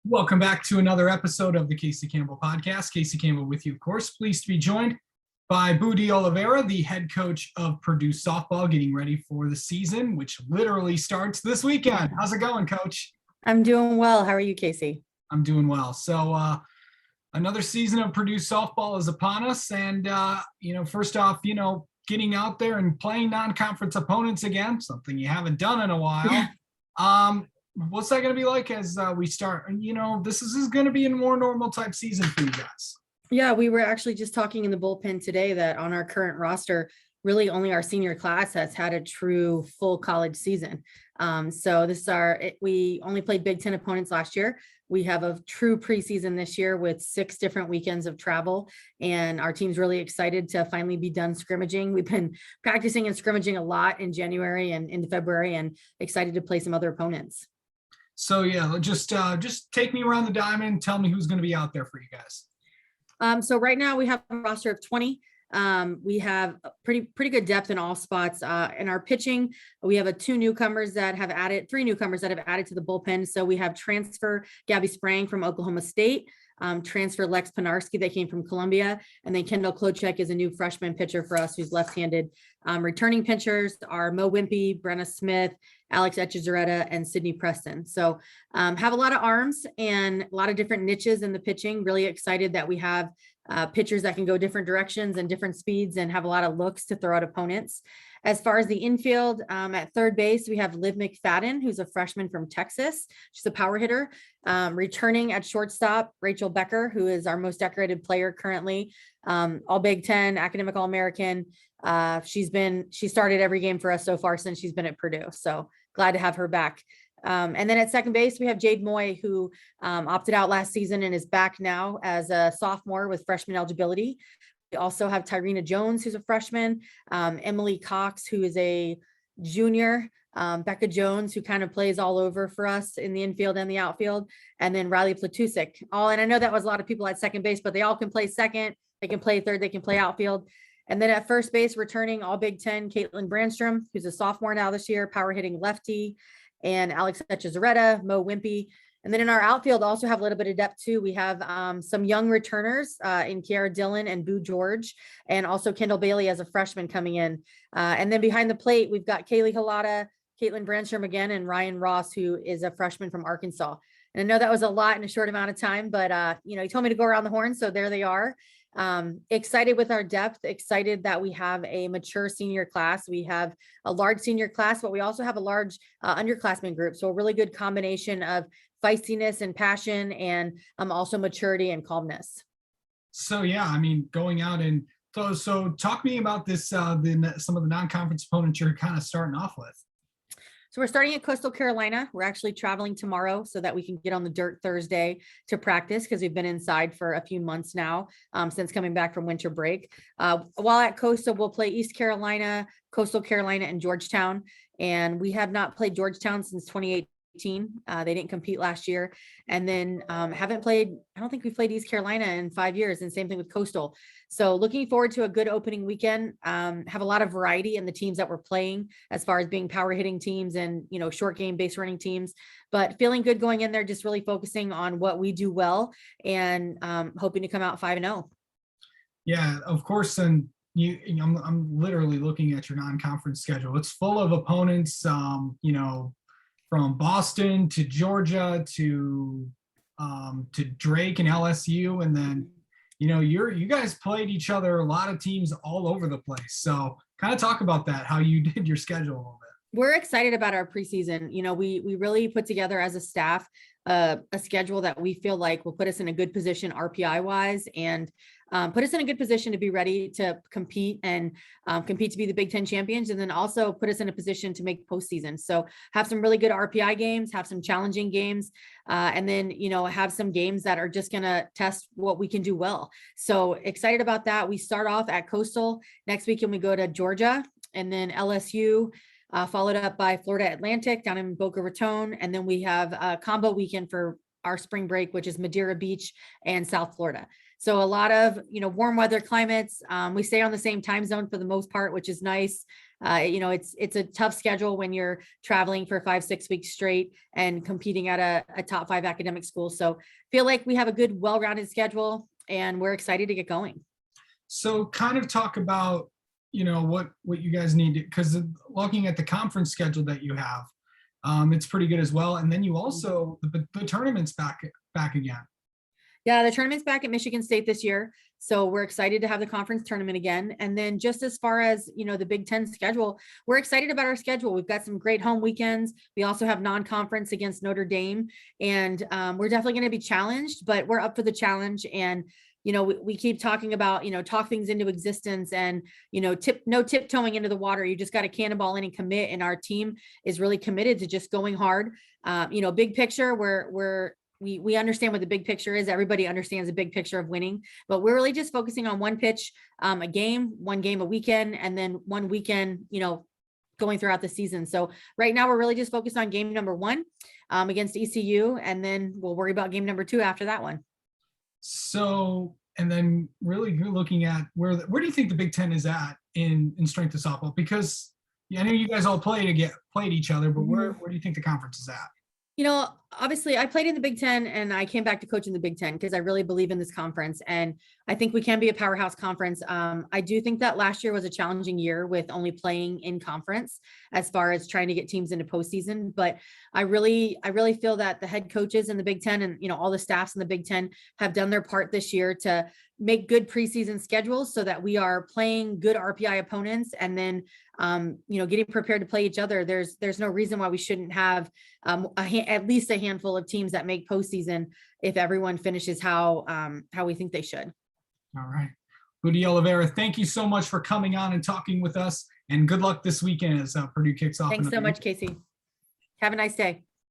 Welcome back to another episode of the Casey Campbell podcast. Casey Campbell with you, of course. Pleased to be joined by Budi Oliveria, the head coach of Purdue softball, getting ready for the season, which literally starts this weekend. How's it going, Coach? I'm doing well. How are you, Casey? I'm doing well. So another season of Purdue softball is upon us. And, first off, getting out there and playing non-conference opponents again, something you haven't done in a while. What's that going to be like as we start? This is going to be a more normal type season for you guys. Yeah, we were actually just talking in the bullpen today that on our current roster, really only our senior class has had a true full college season. So we only played Big Ten opponents last year. We have a true preseason this year with 6 different weekends of travel, and our team's really excited to finally be done scrimmaging. We've been practicing and scrimmaging a lot in January and into February, and excited to play some other opponents. So yeah, just take me around the diamond. Tell me who's going to be out there for you guys. So right now we have a roster of 20. We have pretty good depth in all spots. In our pitching, we have 3 newcomers that have added to the bullpen. So we have transfer Gabby Sprang from Oklahoma State, transfer Lex Pinarski that came from Columbia, and then Kendall Klochek is a new freshman pitcher for us who's left-handed. Returning pitchers are Mo Wimpy, Brenna Smith, Alex Echezarreta, and Sydney Preston. So have a lot of arms and a lot of different niches in the pitching. Really excited that we have pitchers that can go different directions and different speeds and have a lot of looks to throw at opponents. As far as the infield, at third base, we have Liv McFadden, who's a freshman from Texas. She's a power hitter. Returning at shortstop, Rachel Becker, who is our most decorated player currently, all Big Ten, academic All-American. She started every game for us so far since she's been at Purdue. So glad to have her back. And then at second base, we have Jade Moy, who opted out last season and is back now as a sophomore with freshman eligibility. We also have Tyrena Jones, who's a freshman, Emily Cox, who is a junior, Becca Jones, who kind of plays all over for us in the infield and the outfield, and then Riley Platusik. And I know that was a lot of people at second base, but they all can play second, they can play third, they can play outfield. And then at first base, returning all Big Ten, Caitlin Brandstrom, who's a sophomore now this year, power hitting lefty, and Alex Echezarreta, Mo Wimpy. And then in our outfield, also have a little bit of depth too. We have some young returners in Kiara Dillon and Boo George, and also Kendall Bailey as a freshman coming in. And then behind the plate, we've got Kaylee Halata, Caitlin Brandstrom again, and Ryan Ross, who is a freshman from Arkansas. And I know that was a lot in a short amount of time, but he told me to go around the horn, so there they are. Excited with our depth, excited that we have a mature senior class. We have a large senior class, but we also have a large underclassmen group. So a really good combination of feistiness and passion, and also maturity and calmness. So yeah, going out and so talk to me about this, some of the non-conference opponents you're kind of starting off with. So we're starting at Coastal Carolina. We're actually traveling tomorrow so that we can get on the dirt Thursday to practice, because we've been inside for a few months now since coming back from winter break. While at Coastal, we'll play East Carolina, Coastal Carolina, and Georgetown. And we have not played Georgetown since 2018. They didn't compete last year. And then I don't think we've played East Carolina in 5 years, and same thing with Coastal. So looking forward to a good opening weekend. Have a lot of variety in the teams that we're playing as far as being power hitting teams and, short game base running teams, but feeling good going in there, just really focusing on what we do well, and hoping to come out 5-0. Yeah, of course. And I'm literally looking at your non-conference schedule. It's full of opponents, from Boston to Georgia to Drake and LSU, and then you guys played each other, a lot of teams all over the place. So kind of talk about that, how you did your schedule a little bit. We're excited about our preseason. We really put together as a staff a schedule that we feel like will put us in a good position RPI wise, and put us in a good position to be ready to compete and compete to be the Big Ten champions, and then also put us in a position to make postseason. So have some really good RPI games, have some challenging games, and then, have some games that are just going to test what we can do well. So excited about that. We start off at Coastal next week, and we go to Georgia, and then LSU, followed up by Florida Atlantic down in Boca Raton. And then we have a combo weekend for our spring break, which is Madeira Beach and South Florida. So a lot of, warm weather climates. We stay on the same time zone for the most part, which is nice. It's a tough schedule when you're traveling for 5-6 weeks straight and competing at a top 5 academic school. So feel like we have a good, well-rounded schedule, and we're excited to get going. So kind of talk about, what you guys need, because looking at the conference schedule that you have, it's pretty good as well. And then you also, the tournament's back again. Yeah, the tournament's back at Michigan State this year. So we're excited to have the conference tournament again. And then just as far as, the Big Ten schedule, we're excited about our schedule. We've got some great home weekends. We also have non-conference against Notre Dame. And we're definitely going to be challenged, but we're up for the challenge. And we keep talking about, talk things into existence and, no tiptoeing into the water. You just got to cannonball in and commit. And our team is really committed to just going hard. Big picture, we understand what the big picture is. Everybody understands the big picture of winning, but we're really just focusing on one pitch, a game, one game a weekend, and then one weekend, going throughout the season. So right now we're really just focused on game number 1 against ECU, and then we'll worry about game number 2 after that one. So, and then really you're looking at where do you think the Big Ten is at in strength of softball? Because I know you guys all played each other, but where do you think the conference is at? Obviously I played in the Big Ten and I came back to coach in the Big Ten because I really believe in this conference. And I think we can be a powerhouse conference. I do think that last year was a challenging year with only playing in conference as far as trying to get teams into postseason. But I really feel that the head coaches in the Big Ten and, all the staffs in the Big Ten have done their part this year to make good preseason schedules so that we are playing good RPI opponents and then, getting prepared to play each other. There's no reason why we shouldn't have at least a handful of teams that make postseason if everyone finishes how we think they should. All right. Oliveria, thank you so much for coming on and talking with us, and good luck this weekend as Purdue kicks off. Thanks so much, Casey. Have a nice day.